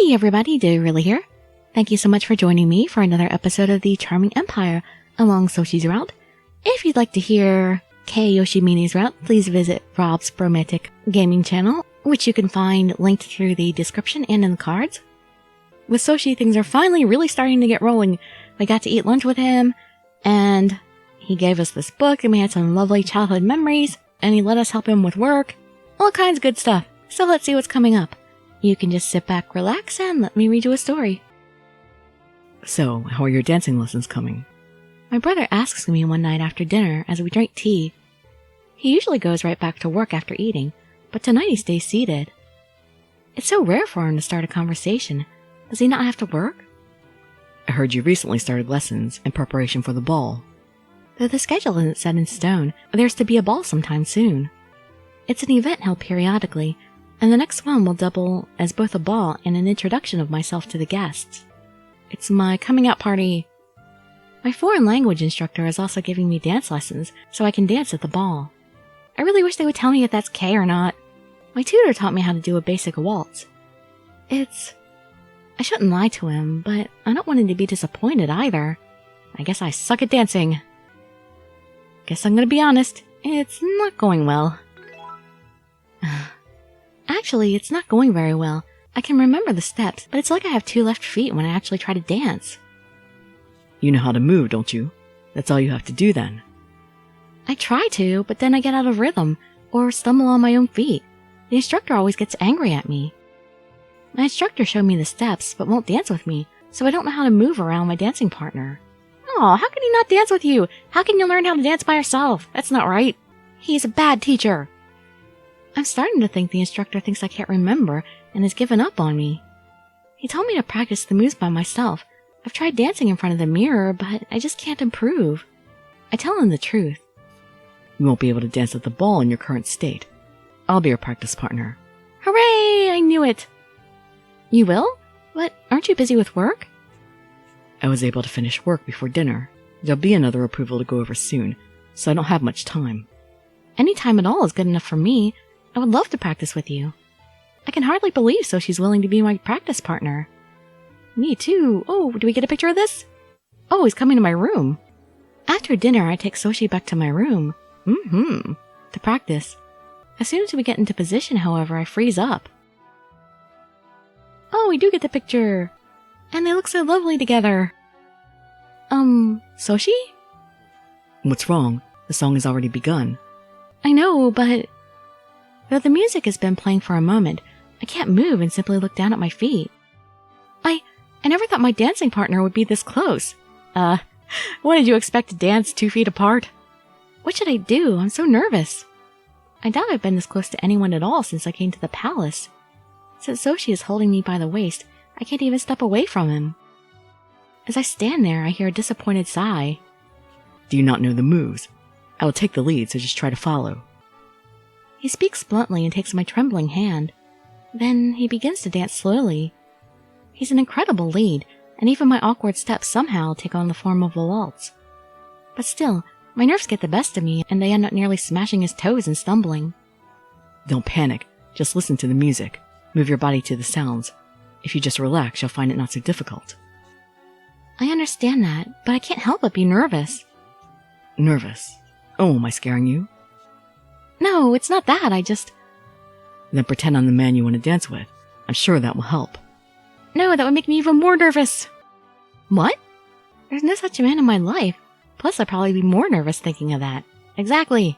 Hey everybody, Dirili here. Thank you so much for joining me for another episode of the Charming Empire along Soshi's route. If you'd like to hear Kei Yoshimine's route, please visit Rob's Bromantic Gaming channel, which you can find linked through the description and in the cards. With Soshi, things are finally really starting to get rolling. We got to eat lunch with him, and he gave us this book, and we had some lovely childhood memories, and he let us help him with work. All kinds of good stuff. So let's see what's coming up. You can just sit back, relax, and let me read you a story. So, how are your dancing lessons coming? My brother asks me one night after dinner as we drink tea. He usually goes right back to work after eating, but tonight he stays seated. It's so rare for him to start a conversation. Does he not have to work? I heard you recently started lessons in preparation for the ball. Though the schedule isn't set in stone, there's to be a ball sometime soon. It's an event held periodically, and the next one will double as both a ball and an introduction of myself to the guests. It's my coming out party. My foreign language instructor is also giving me dance lessons so I can dance at the ball. I really wish they would tell me if that's Kei or not. My tutor taught me how to do a basic waltz. I shouldn't lie to him, but I don't want him to be disappointed either. I guess I suck at dancing. Guess I'm gonna be honest, it's not going well. Actually, it's not going very well. I can remember the steps, but it's like I have two left feet when I actually try to dance. You know how to move, don't you? That's all you have to do then. I try to, but then I get out of rhythm, or stumble on my own feet. The instructor always gets angry at me. My instructor showed me the steps, but won't dance with me, so I don't know how to move around my dancing partner. Oh, how can he not dance with you? How can you learn how to dance by yourself? That's not right. He's a bad teacher. I'm starting to think the instructor thinks I can't remember and has given up on me. He told me to practice the moves by myself. I've tried dancing in front of the mirror, but I just can't improve. I tell him the truth. You won't be able to dance at the ball in your current state. I'll be your practice partner. Hooray! I knew it! You will? But aren't you busy with work? I was able to finish work before dinner. There'll be another approval to go over soon, so I don't have much time. Any time at all is good enough for me. I would love to practice with you. I can hardly believe Soshi's willing to be my practice partner. Me too. Oh, do we get a picture of this? Oh, he's coming to my room. After dinner, I take Soshi back to my room. To practice. As soon as we get into position, however, I freeze up. Oh, we do get the picture. And they look so lovely together. Soshi? What's wrong? The song has already begun. I know, but though the music has been playing for a moment, I can't move and simply look down at my feet. I never thought my dancing partner would be this close. What did you expect to dance 2 feet apart? What should I do? I'm so nervous. I doubt I've been this close to anyone at all since I came to the palace. Since Soshi is holding me by the waist, I can't even step away from him. As I stand there, I hear a disappointed sigh. Do you not know the moves? I will take the lead, so just try to follow. He speaks bluntly and takes my trembling hand. Then he begins to dance slowly. He's an incredible lead, and even my awkward steps somehow take on the form of a waltz. But still, my nerves get the best of me, and they end up nearly smashing his toes and stumbling. Don't panic. Just listen to the music. Move your body to the sounds. If you just relax, you'll find it not so difficult. I understand that, but I can't help but be nervous. Nervous? Oh, am I scaring you? No, it's not that, Then pretend I'm the man you want to dance with. I'm sure that will help. No, that would make me even more nervous. What? There's no such man in my life. Plus, I'd probably be more nervous thinking of that. Exactly.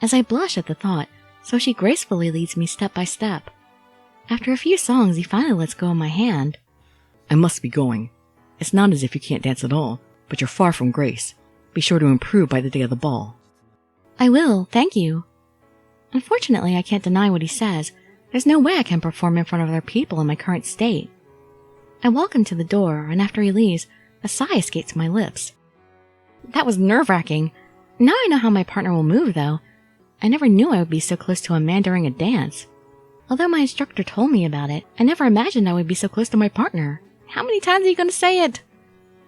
As I blush at the thought, Soshi gracefully leads me step by step. After a few songs, he finally lets go of my hand. I must be going. It's not as if you can't dance at all, but you're far from grace. Be sure to improve by the day of the ball. I will, thank you. Unfortunately, I can't deny what he says. There's no way I can perform in front of other people in my current state. I walk him to the door, and after he leaves, a sigh escapes my lips. That was nerve-wracking. Now I know how my partner will move, though. I never knew I would be so close to a man during a dance. Although my instructor told me about it, I never imagined I would be so close to my partner. How many times are you going to say it?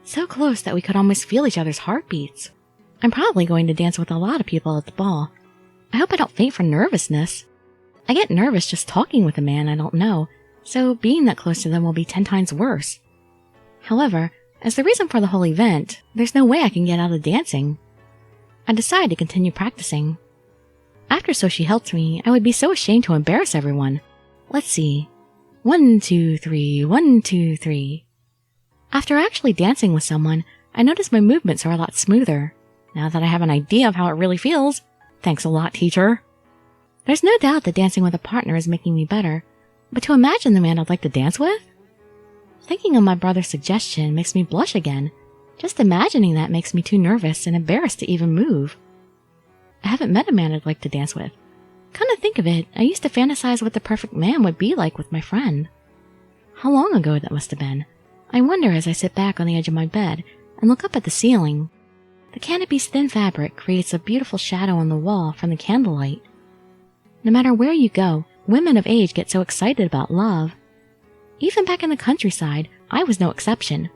So close that we could almost feel each other's heartbeats. I'm probably going to dance with a lot of people at the ball. I hope I don't faint from nervousness. I get nervous just talking with a man I don't know, so being that close to them will be 10 times worse. However, as the reason for the whole event, there's no way I can get out of dancing. I decide to continue practicing. After Soshi helped me, I would be so ashamed to embarrass everyone. Let's see. 1, 2, 3, 1, 2, 3. After actually dancing with someone, I notice my movements are a lot smoother. Now that I have an idea of how it really feels. Thanks a lot, teacher. There's no doubt that dancing with a partner is making me better, but to imagine the man I'd like to dance with? Thinking of my brother's suggestion makes me blush again. Just imagining that makes me too nervous and embarrassed to even move. I haven't met a man I'd like to dance with. Come to think of it, I used to fantasize what the perfect man would be like with my friend. How long ago that must have been. I wonder as I sit back on the edge of my bed and look up at the ceiling. The canopy's thin fabric creates a beautiful shadow on the wall from the candlelight. No matter where you go, women of age get so excited about love. Even back in the countryside, I was no exception.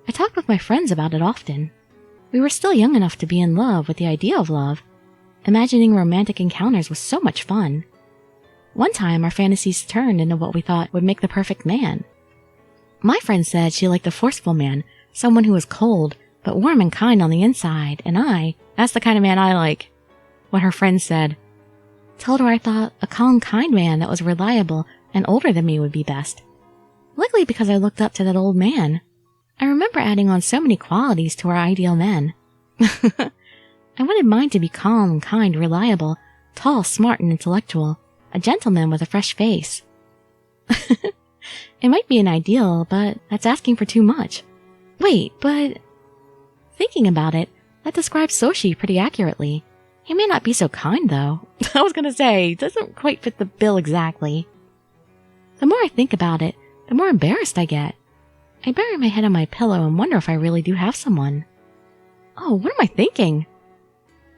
I talked with my friends about it often. We were still young enough to be in love with the idea of love. Imagining romantic encounters was so much fun. One time, our fantasies turned into what we thought would make the perfect man. My friend said she liked a forceful man, someone who was cold, but warm and kind on the inside, and that's the kind of man I like. What her friend said. Told her I thought a calm, kind man that was reliable and older than me would be best. Likely because I looked up to that old man. I remember adding on so many qualities to our ideal men. I wanted mine to be calm, kind, reliable, tall, smart, and intellectual, a gentleman with a fresh face. It might be an ideal, but that's asking for too much. Wait, but... Thinking about it, that describes Soshi pretty accurately. He may not be so kind, though. I was gonna say, doesn't quite fit the bill exactly. The more I think about it, the more embarrassed I get. I bury my head on my pillow and wonder if I really do have someone. Oh, what am I thinking?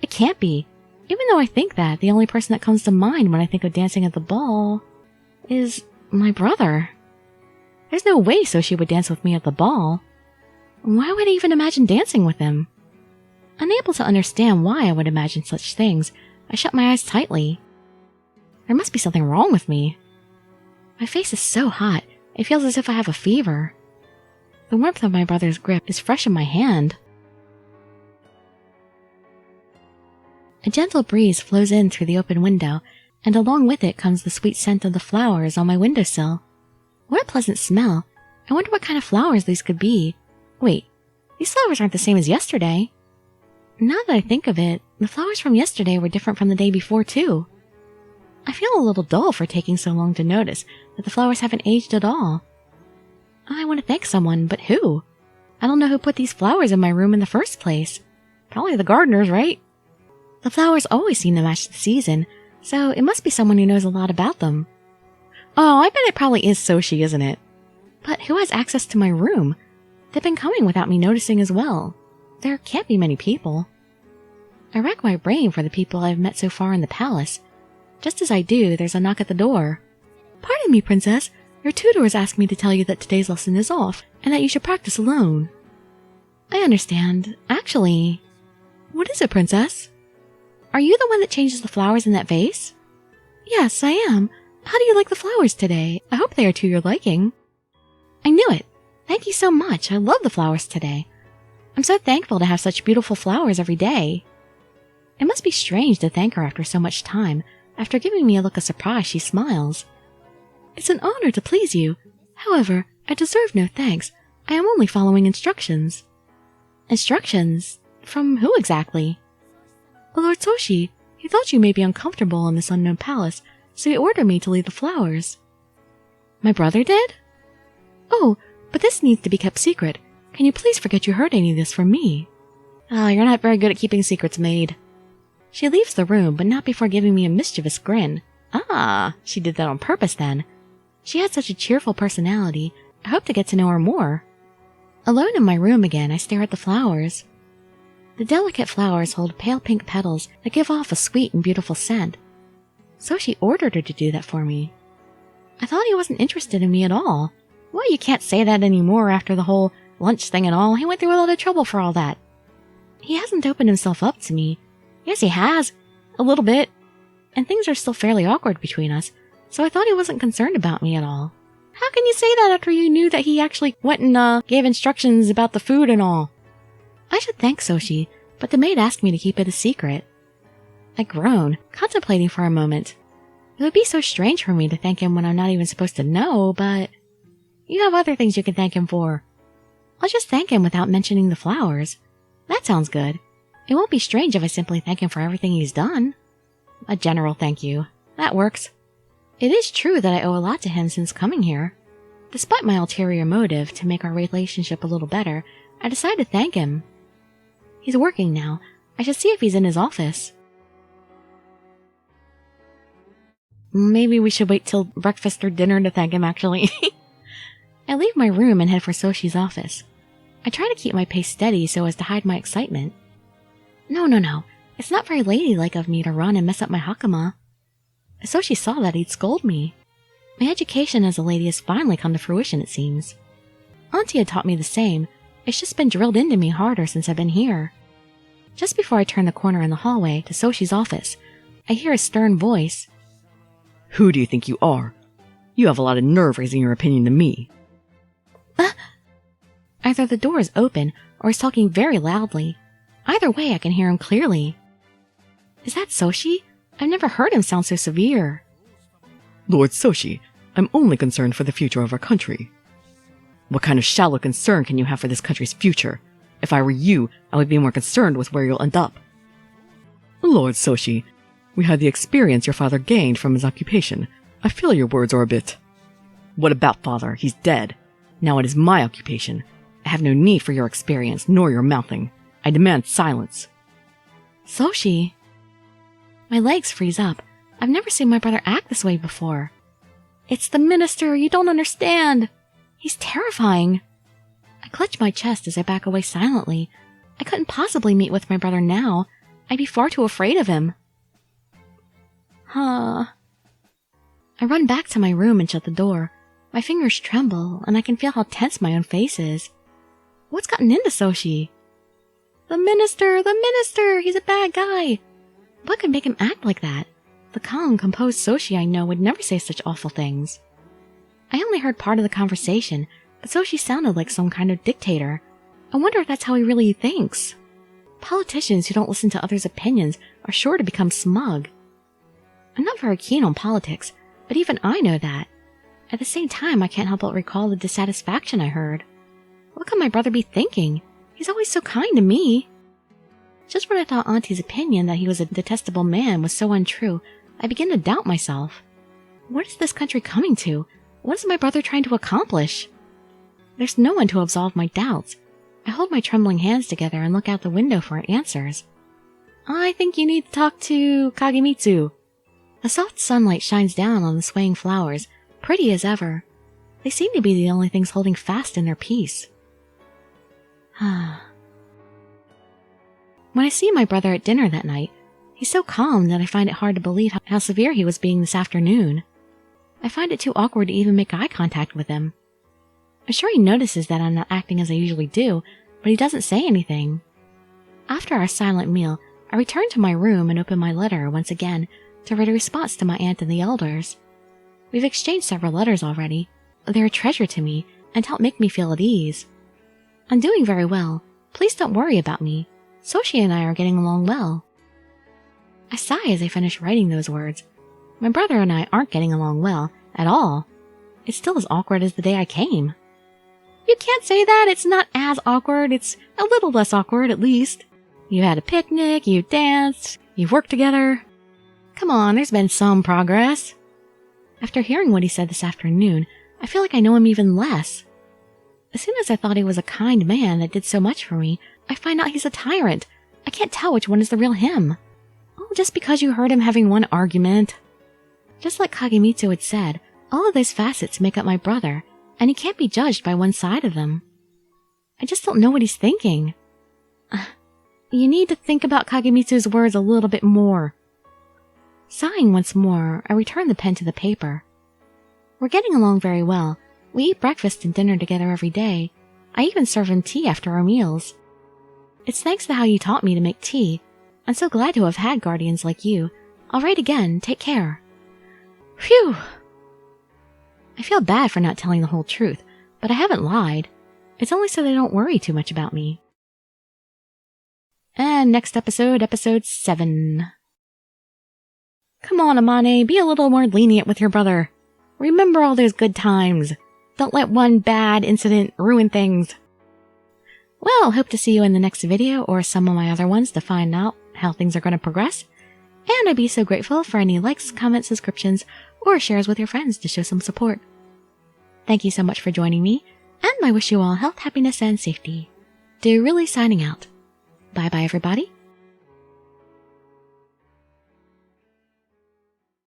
It can't be. Even though I think that, the only person that comes to mind when I think of dancing at the ball is my brother. There's no way Soshi would dance with me at the ball. Why would I even imagine dancing with him? Unable to understand why I would imagine such things, I shut my eyes tightly. There must be something wrong with me. My face is so hot, it feels as if I have a fever. The warmth of my brother's grip is fresh in my hand. A gentle breeze flows in through the open window, and along with it comes the sweet scent of the flowers on my windowsill. What a pleasant smell. I wonder what kind of flowers these could be. Wait, these flowers aren't the same as yesterday. Now that I think of it, the flowers from yesterday were different from the day before, too. I feel a little dull for taking so long to notice that the flowers haven't aged at all. I want to thank someone, but who? I don't know who put these flowers in my room in the first place. Probably the gardeners, right? The flowers always seem to match the season, so it must be someone who knows a lot about them. Oh, I bet it probably is Soshi, isn't it? But who has access to my room? They've been coming without me noticing as well. There can't be many people. I rack my brain for the people I've met so far in the palace. Just as I do, there's a knock at the door. Pardon me, Princess. Your tutor has asked me to tell you that today's lesson is off, and that you should practice alone. I understand. Actually... What is it, Princess? Are you the one that changes the flowers in that vase? Yes, I am. How do you like the flowers today? I hope they are to your liking. I knew it. Thank you so much. I love the flowers today. I'm so thankful to have such beautiful flowers every day. It must be strange to thank her after so much time. After giving me a look of surprise, she smiles. It's an honor to please you. However, I deserve no thanks. I am only following instructions. Instructions? From who exactly? Lord Soshi. He thought you may be uncomfortable in this unknown palace, so he ordered me to leave the flowers. My brother did? Oh, but this needs to be kept secret. Can you please forget you heard any of this from me? Ah, you're not very good at keeping secrets, maid. She leaves the room, but not before giving me a mischievous grin. Ah, she did that on purpose then. She had such a cheerful personality. I hope to get to know her more. Alone in my room again, I stare at the flowers. The delicate flowers hold pale pink petals that give off a sweet and beautiful scent. Soshi ordered her to do that for me. I thought he wasn't interested in me at all. Well, you can't say that anymore after the whole lunch thing and all. He went through a lot of trouble for all that. He hasn't opened himself up to me. Yes, he has. A little bit. And things are still fairly awkward between us, so I thought he wasn't concerned about me at all. How can you say that after you knew that he actually went and gave instructions about the food and all? I should thank Soshi, but the maid asked me to keep it a secret. I groaned, contemplating for a moment. It would be so strange for me to thank him when I'm not even supposed to know, but you have other things you can thank him for. I'll just thank him without mentioning the flowers. That sounds good. It won't be strange if I simply thank him for everything he's done. A general thank you. That works. It is true that I owe a lot to him since coming here. Despite my ulterior motive to make our relationship a little better, I decided to thank him. He's working now. I should see if he's in his office. Maybe we should wait till breakfast or dinner to thank him, actually. I leave my room and head for Soshi's office. I try to keep my pace steady so as to hide my excitement. No. It's not very ladylike of me to run and mess up my hakama. If Soshi saw that, he'd scold me. My education as a lady has finally come to fruition, it seems. Auntie had taught me the same. It's just been drilled into me harder since I've been here. Just before I turn the corner in the hallway to Soshi's office, I hear a stern voice. Who do you think you are? You have a lot of nerve raising your opinion to me. Either the door is open or he's talking very loudly. Either way, I can hear him clearly. Is that Soshi? I've never heard him sound so severe. Lord Soshi, I'm only concerned for the future of our country. What kind of shallow concern can you have for this country's future? If I were you, I would be more concerned with where you'll end up. Lord Soshi, we had the experience your father gained from his occupation. I feel your words are a bit... What about father? He's dead. Now it is my occupation. I have no need for your experience, nor your mouthing. I demand silence. Soshi. My legs freeze up. I've never seen my brother act this way before. It's the minister, you don't understand. He's terrifying. I clutch my chest as I back away silently. I couldn't possibly meet with my brother now. I'd be far too afraid of him. I run back to my room and shut the door. My fingers tremble, and I can feel how tense my own face is. What's gotten into Soshi? The minister! He's a bad guy! What could make him act like that? The calm, composed Soshi I know would never say such awful things. I only heard part of the conversation, but Soshi sounded like some kind of dictator. I wonder if that's how he really thinks. Politicians who don't listen to others' opinions are sure to become smug. I'm not very keen on politics, but even I know that. At the same time, I can't help but recall the dissatisfaction I heard. What could my brother be thinking? He's always so kind to me. Just when I thought Auntie's opinion that he was a detestable man was so untrue, I began to doubt myself. What is this country coming to? What is my brother trying to accomplish? There's no one to absolve my doubts. I hold my trembling hands together and look out the window for answers. I think you need to talk to Kagemitsu. A soft sunlight shines down on the swaying flowers, pretty as ever. They seem to be the only things holding fast in their peace. When I see my brother at dinner that night, he's so calm that I find it hard to believe how severe he was being this afternoon. I find it too awkward to even make eye contact with him. I'm sure he notices that I'm not acting as I usually do, but he doesn't say anything. After our silent meal, I return to my room and open my letter once again to write a response to my aunt and the elders. We've exchanged several letters already. They're a treasure to me and help make me feel at ease. I'm doing very well. Please don't worry about me. Soshi and I are getting along well. I sigh as I finish writing those words. My brother and I aren't getting along well at all. It's still as awkward as the day I came. You can't say that. It's not as awkward. It's a little less awkward, at least. You had a picnic, you danced, you've worked together. Come on, there's been some progress. After hearing what he said this afternoon, I feel like I know him even less. As soon as I thought he was a kind man that did so much for me, I find out he's a tyrant. I can't tell which one is the real him. Oh, just because you heard him having one argument. Just like Kagemitsu had said, all of those facets make up my brother, and he can't be judged by one side of them. I just don't know what he's thinking. You need to think about Kagemitsu's words a little bit more. Sighing once more, I return the pen to the paper. We're getting along very well. We eat breakfast and dinner together every day. I even serve him tea after our meals. It's thanks to how you taught me to make tea. I'm so glad to have had guardians like you. I'll write again. Take care. Phew! I feel bad for not telling the whole truth, but I haven't lied. It's only so they don't worry too much about me. And next episode, episode 7. Come on, Amane, be a little more lenient with your brother. Remember all those good times. Don't let one bad incident ruin things. Well, hope to see you in the next video or some of my other ones to find out how things are going to progress. And I'd be so grateful for any likes, comments, subscriptions, or shares with your friends to show some support. Thank you so much for joining me, and I wish you all health, happiness, and safety. Dirili signing out. Bye-bye, everybody.